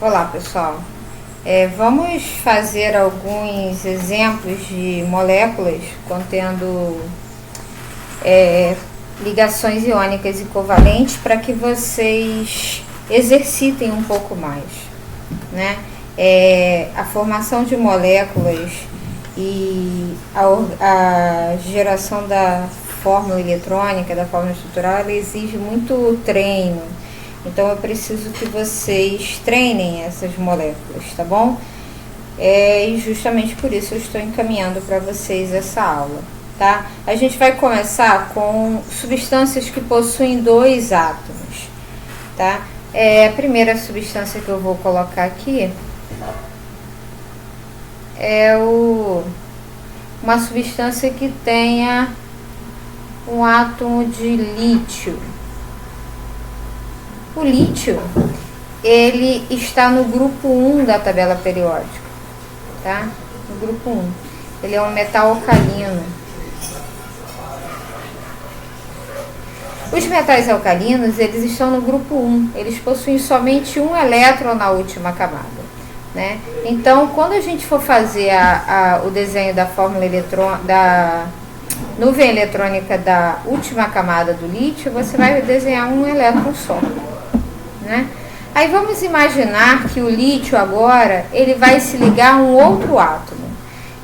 Olá pessoal, vamos fazer alguns exemplos de moléculas contendo ligações iônicas e covalentes para que vocês exercitem um pouco mais, né? A formação de moléculas e a geração da fórmula eletrônica, da fórmula estrutural, ela exige muito treino. Então eu preciso que vocês treinem essas moléculas, tá bom? E justamente por isso eu estou encaminhando para vocês essa aula, tá? A gente vai começar com substâncias que possuem dois átomos, tá? A primeira substância que eu vou colocar aqui é uma substância que tenha um átomo de lítio. O lítio, ele está no grupo 1 da tabela periódica, tá? No grupo 1. Ele é um metal alcalino. Os metais alcalinos, eles estão no grupo 1. Eles possuem somente um elétron na última camada, né? Então, quando a gente for fazer o desenho da fórmula da nuvem eletrônica da última camada do lítio, você vai desenhar um elétron só, né? Aí vamos imaginar que o lítio agora ele vai se ligar a um outro átomo.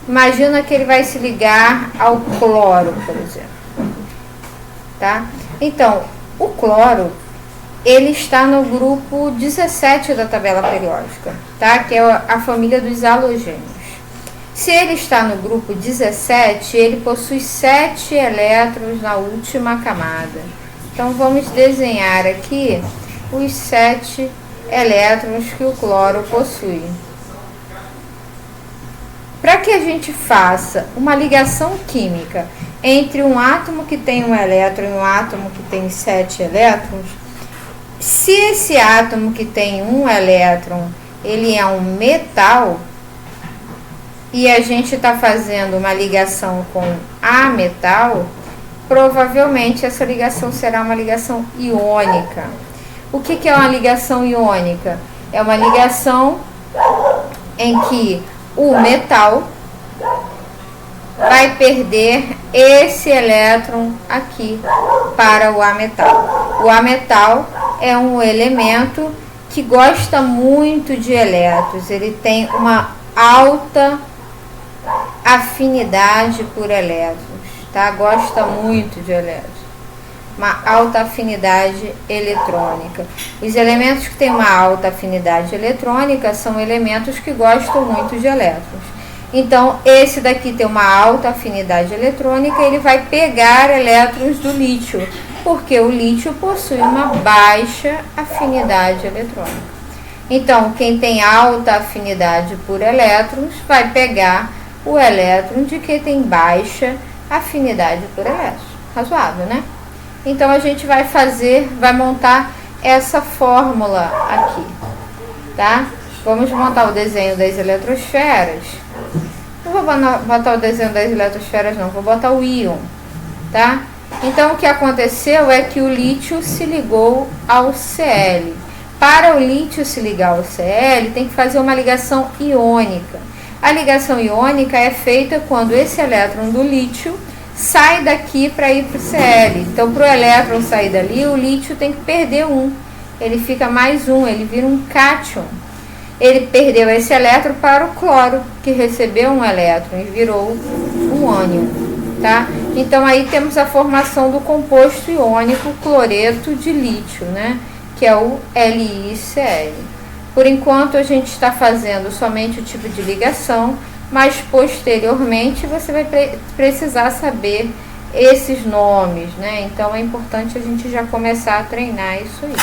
Imagina que ele vai se ligar ao cloro, por exemplo, tá? Então, o cloro ele está no grupo 17 da tabela periódica, tá? Que é a família dos halogênios. Se ele está no grupo 17, ele possui 7 elétrons na última camada. Então vamos desenhar aqui os 7 elétrons que o cloro possui. Para que a gente faça uma ligação química entre um átomo que tem um elétron e um átomo que tem 7 elétrons, se esse átomo que tem um elétron ele é um metal e a gente está fazendo uma ligação com a metal, provavelmente essa ligação será uma ligação iônica. O que é uma ligação iônica? É uma ligação em que o metal vai perder esse elétron aqui para o ametal. O ametal é um elemento que gosta muito de elétrons, ele tem uma alta afinidade por elétrons, tá? Gosta muito de elétrons. Uma alta afinidade eletrônica. Os elementos que têm uma alta afinidade eletrônica são elementos que gostam muito de elétrons. Então, esse daqui tem uma alta afinidade eletrônica, ele vai pegar elétrons do lítio, porque o lítio possui uma baixa afinidade eletrônica. Então, quem tem alta afinidade por elétrons vai pegar o elétron de quem tem baixa afinidade por elétrons. Razoável, né? Então a gente vai montar essa fórmula aqui, tá? Vamos montar o desenho das eletrosferas. Não vou botar o desenho das eletrosferas não, vou botar o íon, tá? Então o que aconteceu é que o lítio se ligou ao Cl. Para o lítio se ligar ao Cl, tem que fazer uma ligação iônica. A ligação iônica é feita quando esse elétron do lítio sai daqui para ir para o Cl. Então, para o elétron sair dali, o lítio tem que perder um. Ele fica mais um, ele vira um cátion. Ele perdeu esse elétron para o cloro, que recebeu um elétron e virou um ânion, tá? Então, aí temos a formação do composto iônico cloreto de lítio, né? Que é o LiCl. Por enquanto, a gente está fazendo somente o tipo de ligação, mas posteriormente você vai precisar saber esses nomes, né? Então é importante a gente já começar a treinar isso aí.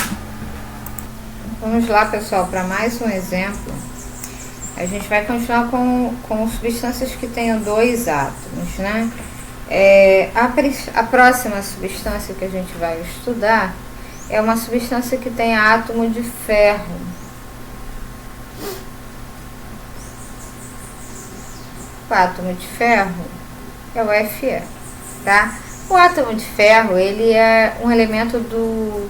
Vamos lá, pessoal, para mais um exemplo. A gente vai continuar com substâncias que tenham dois átomos, né? A próxima substância que a gente vai estudar é uma substância que tem átomo de ferro. O átomo de ferro é o Fe, tá? O átomo de ferro, ele é um elemento do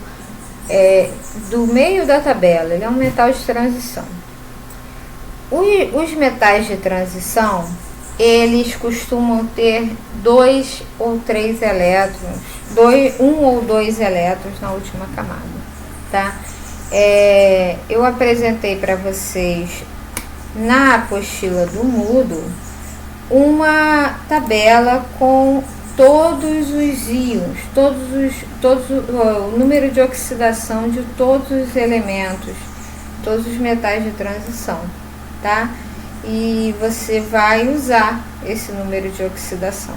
do meio da tabela, ele é um metal de transição. Os metais de transição, eles costumam ter 2 ou 3 elétrons, 1 ou 2 elétrons na última camada, tá? Eu apresentei para vocês na apostila do Moodle uma tabela com todos os íons, o número de oxidação de todos os elementos, todos os metais de transição, tá? E você vai usar esse número de oxidação.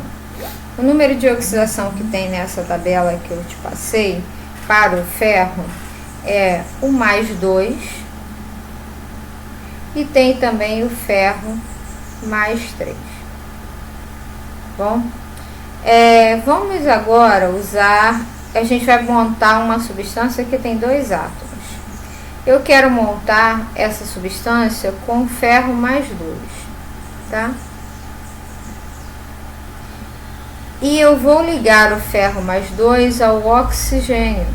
O número de oxidação que tem nessa tabela que eu te passei para o ferro é o +2, e tem também o ferro +3. Bom, vamos agora usar, a gente vai montar uma substância que tem 2 átomos. Eu quero montar essa substância com ferro +2, tá? E eu vou ligar o ferro +2 ao oxigênio.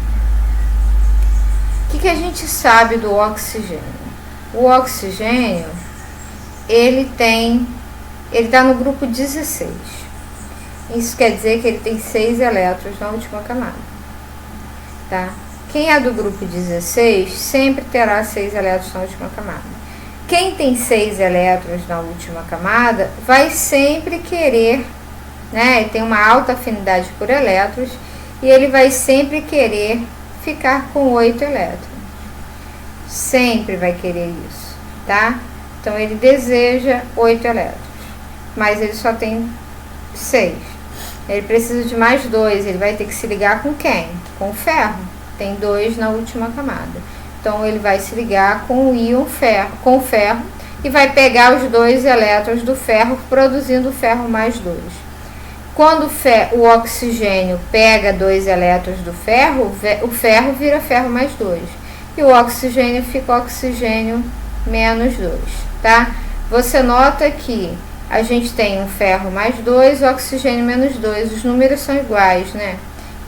O que a gente sabe do oxigênio? O oxigênio, ele está no grupo 16. Isso quer dizer que ele tem 6 elétrons na última camada, tá? Quem é do grupo 16 sempre terá 6 elétrons na última camada. Quem tem 6 elétrons na última camada vai sempre querer, né? Tem uma alta afinidade por elétrons e ele vai sempre querer ficar com 8 elétrons. Sempre vai querer isso, tá? Então ele deseja 8 elétrons, mas ele só tem 6. Ele precisa de +2, ele vai ter que se ligar com quem? Com o ferro. Tem 2 na última camada. Então ele vai se ligar com o íon ferro, com o ferro, e vai pegar os 2 elétrons do ferro, produzindo o ferro +2. Quando o oxigênio pega 2 elétrons do ferro, o ferro vira ferro +2. E o oxigênio fica oxigênio -2, tá? Você nota que a gente tem um ferro +2 e oxigênio -2. Os números são iguais, né?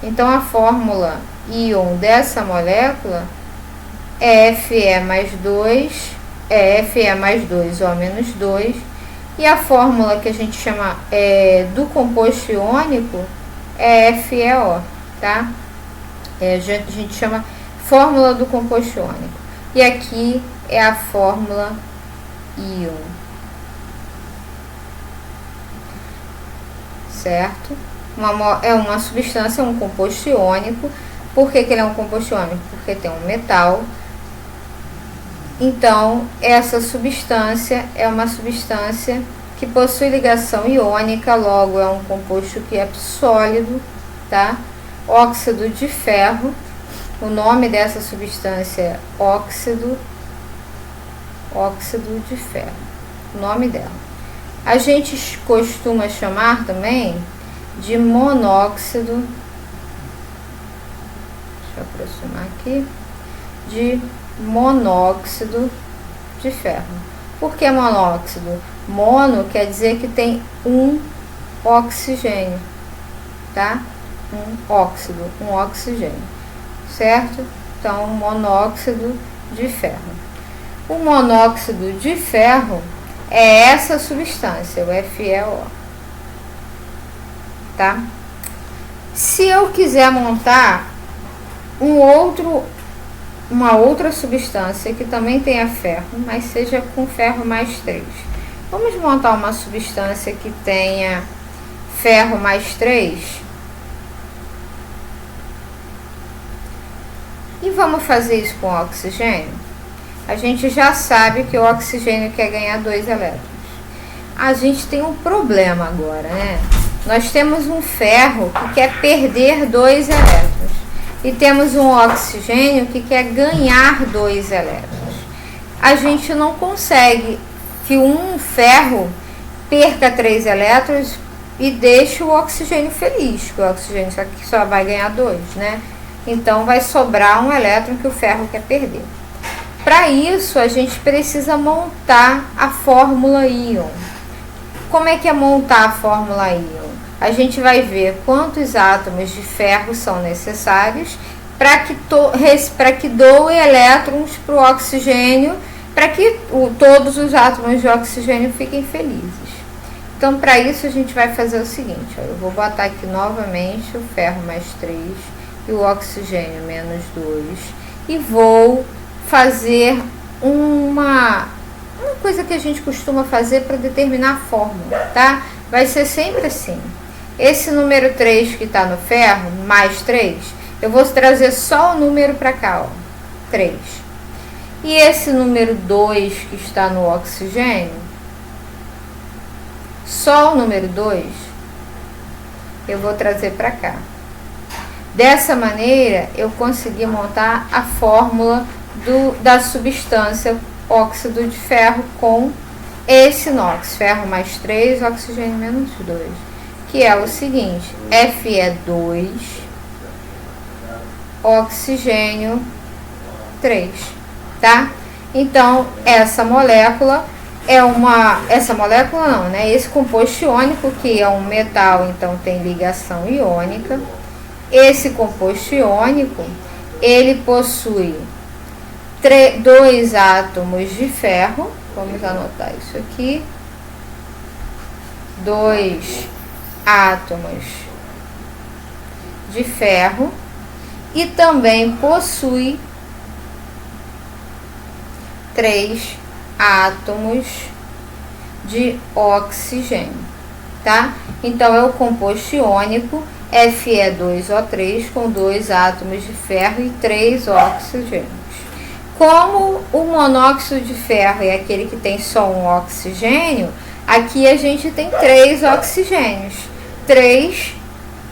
Então a fórmula íon dessa molécula é Fe+2, Fe+2O-2, e a fórmula que a gente chama do composto iônico é FeO, tá? A gente chama fórmula do composto iônico. E aqui é a fórmula íon, certo? É uma substância, um composto iônico. Por que ele é um composto iônico? Porque tem um metal. Então, essa substância é uma substância que possui ligação iônica, logo é um composto que é sólido, tá? Óxido de ferro. O nome dessa substância é óxido de ferro. O nome dela. A gente costuma chamar também de monóxido. Deixa eu aproximar aqui. De monóxido de ferro. Por que monóxido? Mono quer dizer que tem um oxigênio, tá? Um oxigênio, certo? Então, monóxido de ferro. O monóxido de ferro é essa substância, o FeO, tá? Se eu quiser montar uma outra substância que também tenha ferro, mas seja com ferro +3. Vamos montar uma substância que tenha ferro +3 e vamos fazer isso com oxigênio. A gente já sabe que o oxigênio quer ganhar 2 elétrons. A gente tem um problema agora, né? Nós temos um ferro que quer perder 2 elétrons. E temos um oxigênio que quer ganhar 2 elétrons. A gente não consegue que um ferro perca 3 elétrons e deixe o oxigênio feliz, que o oxigênio só vai ganhar 2, né? Então vai sobrar um elétron que o ferro quer perder. Para isso, a gente precisa montar a fórmula íon. Como é que é montar a fórmula íon? A gente vai ver quantos átomos de ferro são necessários para que doe elétrons para o oxigênio, para que todos os átomos de oxigênio fiquem felizes. Então, para isso, a gente vai fazer o seguinte, ó, eu vou botar aqui novamente o ferro mais 3 e o oxigênio menos 2 e vou fazer uma coisa que a gente costuma fazer para determinar a fórmula, tá? Vai ser sempre assim. Esse número 3 que está no ferro, mais 3, eu vou trazer só o número para cá, ó, 3. E esse número 2 que está no oxigênio, só o número 2, eu vou trazer para cá. Dessa maneira, eu consegui montar a fórmula da substância óxido de ferro com esse NOx, ferro mais 3, oxigênio menos 2, que é o seguinte, Fe2, oxigênio 3, tá? Então, essa molécula não, né? Esse composto iônico, que é um metal, então tem ligação iônica. Esse composto iônico, ele possui 2 átomos de ferro, vamos anotar isso aqui, 2 átomos de ferro, e também possui 3 átomos de oxigênio, tá? Então, é o composto iônico Fe2O3 com 2 átomos de ferro e 3 oxigênios. Como o monóxido de ferro é aquele que tem só um oxigênio, aqui a gente tem 3 oxigênios. 3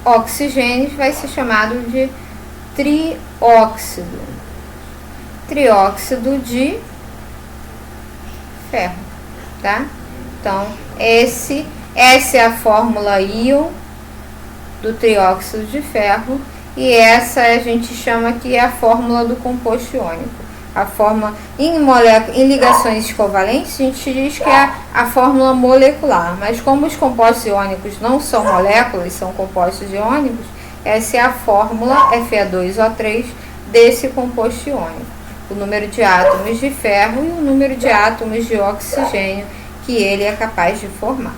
oxigênios vai ser chamado de trióxido. Trióxido de ferro, tá? Então, essa é a fórmula íon do trióxido de ferro, e essa a gente chama que é a fórmula do composto iônico. A fórmula em ligações covalentes, a gente diz que é a fórmula molecular, mas como os compostos iônicos não são moléculas, são compostos iônicos, essa é a fórmula Fe2O3 desse composto iônico. O número de átomos de ferro e o número de átomos de oxigênio que ele é capaz de formar.